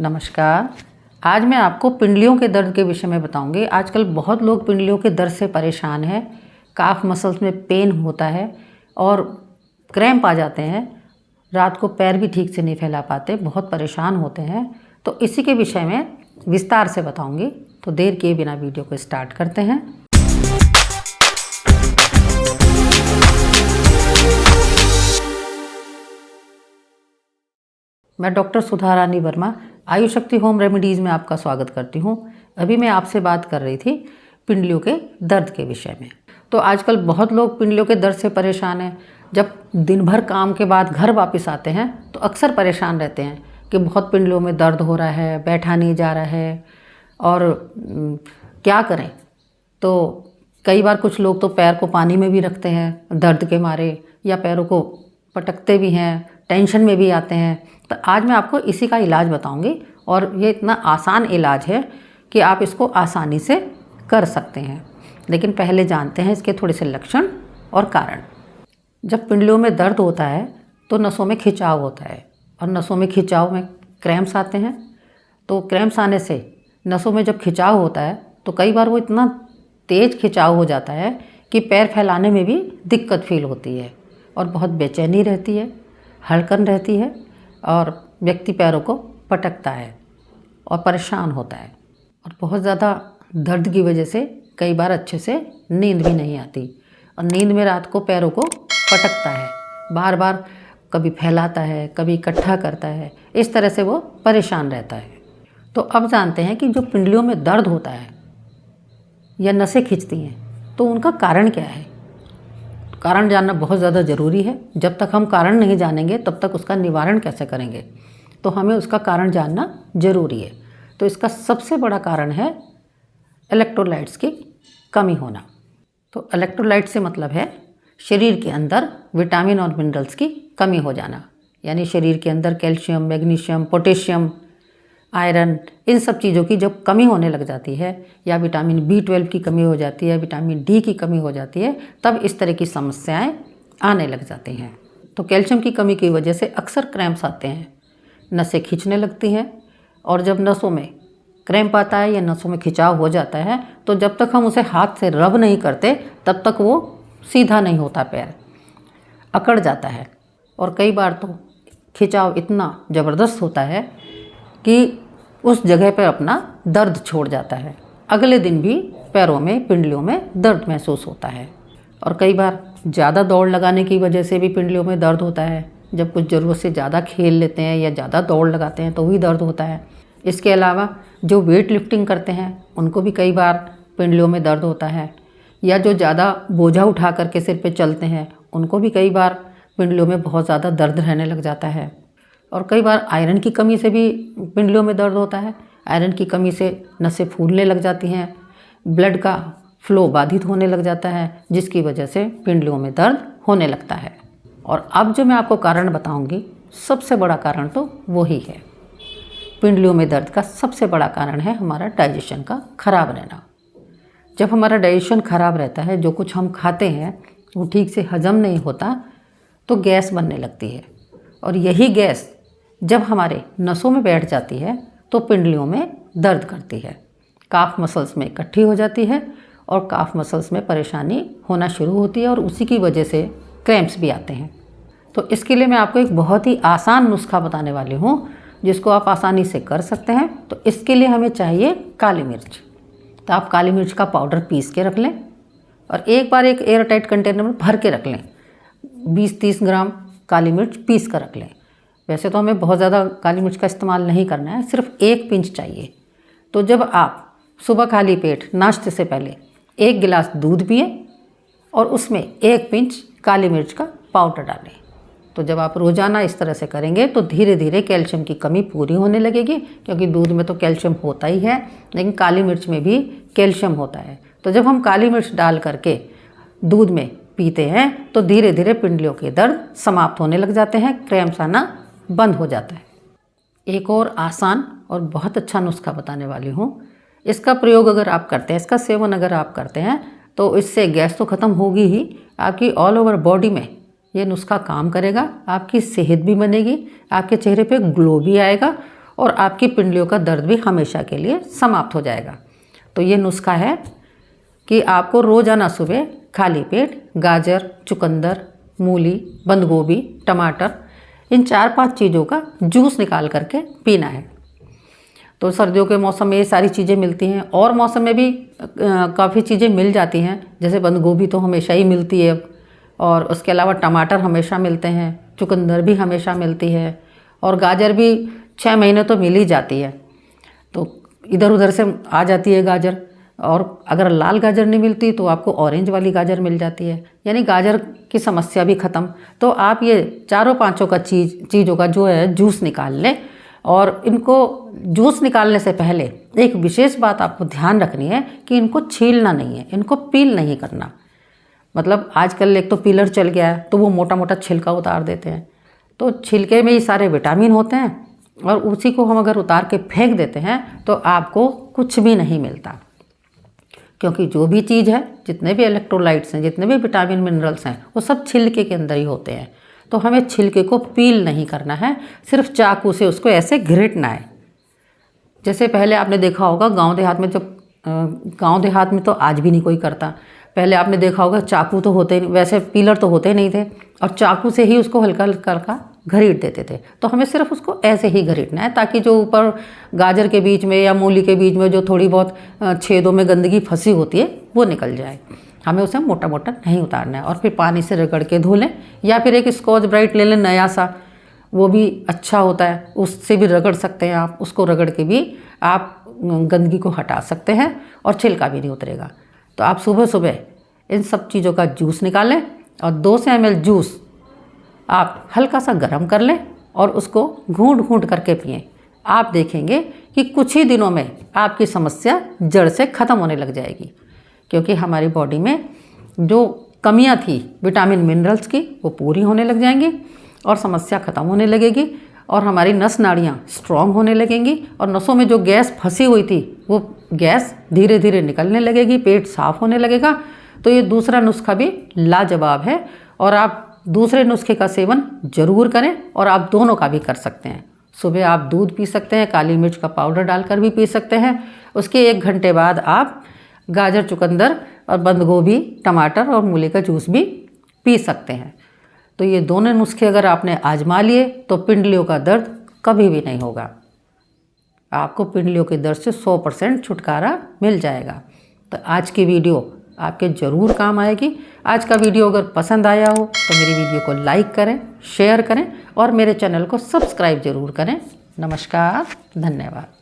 नमस्कार। आज मैं आपको पिंडलियों के दर्द के विषय में बताऊंगी। आजकल बहुत लोग पिंडलियों के दर्द से परेशान हैं। काफ मसल्स में पेन होता है और क्रैम्प आ जाते हैं। रात को पैर भी ठीक से नहीं फैला पाते, बहुत परेशान होते हैं। तो इसी के विषय में विस्तार से बताऊंगी। तो देर किए बिना वीडियो को स्टार्ट करते हैं। मैं डॉक्टर सुधा रानी वर्मा आयुष शक्ति होम रेमेडीज़ में आपका स्वागत करती हूँ। अभी मैं आपसे बात कर रही थी पिंडलियों के दर्द के विषय में। तो आजकल बहुत लोग पिंडलियों के दर्द से परेशान हैं। जब दिन भर काम के बाद घर वापस आते हैं तो अक्सर परेशान रहते हैं कि बहुत पिंडलियों में दर्द हो रहा है, बैठा नहीं जा रहा है और क्या करें। तो कई बार कुछ लोग तो पैर को पानी में भी रखते हैं दर्द के मारे, या पैरों को पटकते भी हैं, टेंशन में भी आते हैं। तो आज मैं आपको इसी का इलाज बताऊंगी और ये इतना आसान इलाज है कि आप इसको आसानी से कर सकते हैं। लेकिन पहले जानते हैं इसके थोड़े से लक्षण और कारण। जब पिंडलियों में दर्द होता है तो नसों में खिंचाव होता है और नसों में खिंचाव में क्रैम्प्स आते हैं। तो क्रैम्प्स आने से नसों में जब खिंचाव होता है तो कई बार वो इतना तेज़ खिंचाव हो जाता है कि पैर फैलाने में भी दिक्कत फील होती है और बहुत बेचैनी रहती है, हड़कन रहती है और व्यक्ति पैरों को पटकता है और परेशान होता है। और बहुत ज़्यादा दर्द की वजह से कई बार अच्छे से नींद भी नहीं आती और नींद में रात को पैरों को पटकता है, बार बार कभी फैलाता है, कभी इकट्ठा करता है। इस तरह से वो परेशान रहता है। तो अब जानते हैं कि जो पिंडलियों में दर्द होता है या नसें खिंचती हैं तो उनका कारण क्या है। कारण जानना बहुत ज़्यादा ज़रूरी है। जब तक हम कारण नहीं जानेंगे तब तक उसका निवारण कैसे करेंगे। तो हमें उसका कारण जानना ज़रूरी है। तो इसका सबसे बड़ा कारण है इलेक्ट्रोलाइट्स की कमी होना। तो इलेक्ट्रोलाइट से मतलब है शरीर के अंदर विटामिन और मिनरल्स की कमी हो जाना। यानी शरीर के अंदर कैल्शियम, मैग्नीशियम, पोटेशियम, आयरन, इन सब चीज़ों की जब कमी होने लग जाती है, या विटामिन B12 की कमी हो जाती है, विटामिन D की कमी हो जाती है, तब इस तरह की समस्याएं आने लग जाती हैं। तो कैल्शियम की कमी की वजह से अक्सर क्रैम्प्स आते हैं, नसें खींचने लगती हैं। और जब नसों में क्रैम्प आता है या नसों में खिंचाव हो जाता है तो जब तक हम उसे हाथ से रब नहीं करते तब तक वो सीधा नहीं होता, पैर अकड़ जाता है। और कई बार तो खिंचाव इतना ज़बरदस्त होता है कि उस जगह पर अपना दर्द छोड़ जाता है। अगले दिन भी पैरों में, पिंडलियों में दर्द महसूस होता है। और कई बार ज़्यादा दौड़ लगाने की वजह से भी पिंडलियों में दर्द होता है। जब कुछ ज़रूरत से ज़्यादा खेल लेते हैं या ज़्यादा दौड़ लगाते हैं तो भी दर्द होता है। इसके अलावा जो वेट लिफ्टिंग करते हैं उनको भी कई बार पिंडलियों में दर्द होता है। या जो ज़्यादा बोझा उठा करके सिर पे चलते हैं उनको भी कई बार पिंडलियों में बहुत ज़्यादा दर्द रहने लग जाता है। और कई बार आयरन की कमी से भी पिंडलियों में दर्द होता है। आयरन की कमी से नसें फूलने लग जाती हैं, ब्लड का फ्लो बाधित होने लग जाता है, जिसकी वजह से पिंडलियों में दर्द होने लगता है। और अब जो मैं आपको कारण बताऊंगी, सबसे बड़ा कारण तो वही है। पिंडलियों में दर्द का सबसे बड़ा कारण है हमारा डाइजेशन का खराब रहना। जब हमारा डाइजेशन खराब रहता है, जो कुछ हम खाते हैं वो ठीक से हजम नहीं होता तो गैस बनने लगती है। और यही गैस जब हमारे नसों में बैठ जाती है तो पिंडलियों में दर्द करती है, काफ मसल्स में इकट्ठी हो जाती है और काफ मसल्स में परेशानी होना शुरू होती है और उसी की वजह से क्रैम्प्स भी आते हैं। तो इसके लिए मैं आपको एक बहुत ही आसान नुस्खा बताने वाली हूँ जिसको आप आसानी से कर सकते हैं। तो इसके लिए हमें चाहिए काली मिर्च। तो आप काली मिर्च का पाउडर पीस के रख लें और एक बार एक एयर टाइट कंटेनर में भर के रख लें। 20-30 ग्राम काली मिर्च पीस कर रख लें। वैसे तो हमें बहुत ज़्यादा काली मिर्च का इस्तेमाल नहीं करना है, सिर्फ 1 पिंच चाहिए। तो जब आप सुबह खाली पेट नाश्ते से पहले 1 गिलास दूध पिए और उसमें 1 पिंच काली मिर्च का पाउडर डालें। तो जब आप रोज़ाना इस तरह से करेंगे तो धीरे धीरे कैल्शियम की कमी पूरी होने लगेगी, क्योंकि दूध में तो कैल्शियम होता ही है लेकिन काली मिर्च में भी कैल्शियम होता है। तो जब हम काली मिर्च डाल करके दूध में पीते हैं तो धीरे धीरे पिंडलियों के दर्द समाप्त होने लग जाते हैं, क्रैम्प्स आना बंद हो जाता है। एक और आसान और बहुत अच्छा नुस्खा बताने वाली हूँ। इसका प्रयोग अगर आप करते हैं, इसका सेवन अगर आप करते हैं तो इससे गैस तो ख़त्म होगी ही, आपकी ऑल ओवर बॉडी में ये नुस्खा काम करेगा। आपकी सेहत भी बनेगी, आपके चेहरे पे ग्लो भी आएगा और आपकी पिंडलियों का दर्द भी हमेशा के लिए समाप्त हो जाएगा। तो ये नुस्खा है कि आपको रोज़ाना सुबह खाली पेट गाजर, चुकंदर, मूली, बंद गोभी, टमाटर, इन 4-5 चीज़ों का जूस निकाल करके पीना है। तो सर्दियों के मौसम में ये सारी चीज़ें मिलती हैं, और मौसम में भी काफ़ी चीज़ें मिल जाती हैं, जैसे बंद गोभी तो हमेशा ही मिलती है, और उसके अलावा टमाटर हमेशा मिलते हैं, चुकंदर भी हमेशा मिलती है, और गाजर भी 6 महीने तो मिल ही जाती है। तो इधर उधर से आ जाती है गाजर, और अगर लाल गाजर नहीं मिलती तो आपको ऑरेंज वाली गाजर मिल जाती है, यानी गाजर की समस्या भी ख़त्म। तो आप ये चारों पांचों का चीज़ों का जो है जूस निकाल लें, और इनको जूस निकालने से पहले एक विशेष बात आपको ध्यान रखनी है कि इनको छीलना नहीं है, इनको पील नहीं करना। मतलब आजकल एक तो पीलर चल गया है, तो वो मोटा मोटा छिलका उतार देते हैं, तो छिलके में ही सारे विटामिन होते हैं, और उसी को हम अगर उतार के फेंक देते हैं तो आपको कुछ भी नहीं मिलता। क्योंकि जो भी चीज़ है, जितने भी इलेक्ट्रोलाइट्स हैं, जितने भी विटामिन मिनरल्स हैं, वो सब छिलके के अंदर ही होते हैं। तो हमें छिलके को पील नहीं करना है, सिर्फ चाकू से उसको ऐसे घिरटना है। जैसे पहले आपने देखा होगा गांव देहात में, जब गांव देहात में तो आज भी नहीं कोई करता, पहले आपने देखा होगा चाकू तो होते, वैसे पीलर तो होते नहीं थे, और चाकू से ही उसको हल्का हल्का घसीट देते थे। तो हमें सिर्फ उसको ऐसे ही घसीटना है, ताकि जो ऊपर गाजर के बीच में या मूली के बीच में जो थोड़ी बहुत छेदों में गंदगी फंसी होती है वो निकल जाए। हमें उसे मोटा मोटा नहीं उतारना है, और फिर पानी से रगड़ के धो लें, या फिर एक स्कॉच ब्राइट ले लें नया सा, वो भी अच्छा होता है, उससे भी रगड़ सकते हैं आप। उसको रगड़ के भी आप गंदगी को हटा सकते हैं, और छिलका भी नहीं उतरेगा। तो आप सुबह सुबह इन सब चीज़ों का जूस निकालें, और 200 ml जूस आप हल्का सा गर्म कर लें, और उसको घूंट घूंट करके पिएं। आप देखेंगे कि कुछ ही दिनों में आपकी समस्या जड़ से ख़त्म होने लग जाएगी। क्योंकि हमारी बॉडी में जो कमियां थी विटामिन मिनरल्स की, वो पूरी होने लग जाएंगी, और समस्या ख़त्म होने लगेगी, और हमारी नस नाड़ियाँ स्ट्रॉन्ग होने लगेंगी, और नसों में जो गैस फंसी हुई थी वो गैस धीरे धीरे निकलने लगेगी, पेट साफ होने लगेगा। तो ये दूसरा नुस्खा भी लाजवाब है, और आप दूसरे नुस्खे का सेवन जरूर करें, और आप दोनों का भी कर सकते हैं। सुबह आप दूध पी सकते हैं, काली मिर्च का पाउडर डालकर भी पी सकते हैं। उसके 1 घंटे बाद आप गाजर, चुकंदर और बंद गोभी, टमाटर और मूली का जूस भी पी सकते हैं। तो ये दोनों नुस्खे अगर आपने आजमा लिए तो पिंडलियों का दर्द कभी भी नहीं होगा। आपको पिंडलियों के दर्द से 100% छुटकारा मिल जाएगा। तो आज की वीडियो आपके ज़रूर काम आएगी। आज का वीडियो अगर पसंद आया हो तो मेरी वीडियो को लाइक करें, शेयर करें, और मेरे चैनल को सब्सक्राइब ज़रूर करें। नमस्कार, धन्यवाद।